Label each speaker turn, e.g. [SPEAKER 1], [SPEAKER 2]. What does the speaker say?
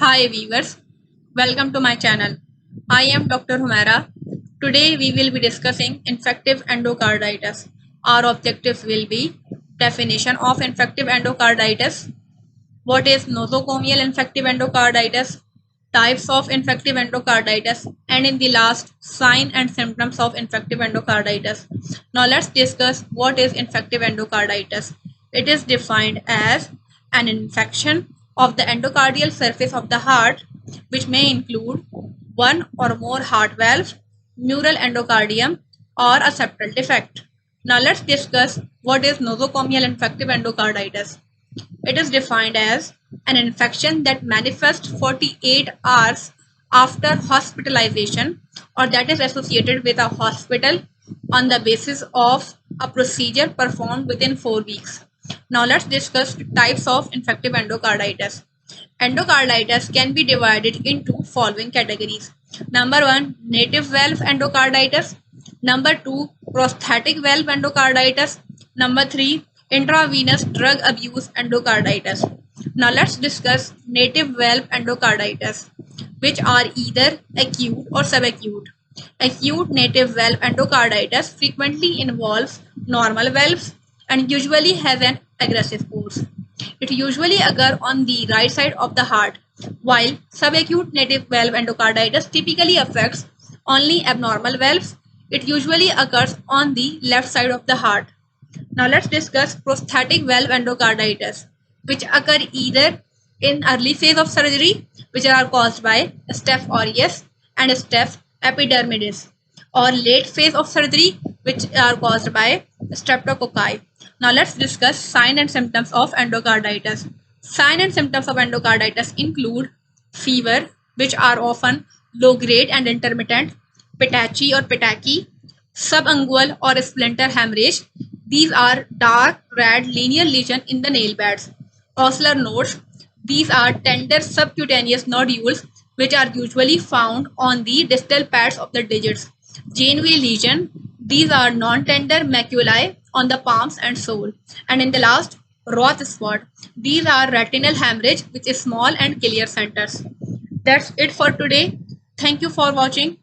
[SPEAKER 1] Hi viewers, welcome to my channel. I am Dr. Humera. Today we will be discussing infective endocarditis. Our objectives will be definition of infective endocarditis, what is nosocomial infective endocarditis, types of infective endocarditis, and in the last, sign and symptoms of infective endocarditis. Now let's discuss what is infective endocarditis. It is defined as an infection of the endocardial surface of the heart, which may include one or more heart valves, mural endocardium, or a septal defect. Now let's discuss what is nosocomial infective endocarditis. It is defined as an infection that manifests 48 hours after hospitalization or that is associated with a hospital on the basis of a procedure performed within 4 weeks. Now let's discuss types of infective endocarditis. Endocarditis can be divided into following categories. Number 1, native valve endocarditis. Number 2, prosthetic valve endocarditis. Number 3, intravenous drug abuse endocarditis. Now let's discuss native valve endocarditis, which are either acute or subacute. Acute native valve endocarditis frequently involves normal valves and usually has an aggressive course. It usually occurs on the right side of the heart, while subacute native valve endocarditis typically affects only abnormal valves. It usually occurs on the left side of the heart. Now let's discuss prosthetic valve endocarditis, which occur either in early phase of surgery, which are caused by Staph aureus and Staph epidermidis, or late phase of surgery, which are caused by streptococci. Now let's discuss signs and symptoms of endocarditis. Signs and symptoms of endocarditis include fever, which are often low grade and intermittent, petachy or petachy, subungual or splinter hemorrhage. These are dark red linear lesion in the nail beds. Osler nodes. These are tender subcutaneous nodules which are usually found on the distal pads of the digits. Janeway lesion. These are non-tender maculae on the palms and sole. And in the last, Roth spot. These are retinal hemorrhage which is small and clear centers. That's it for today. Thank you for watching.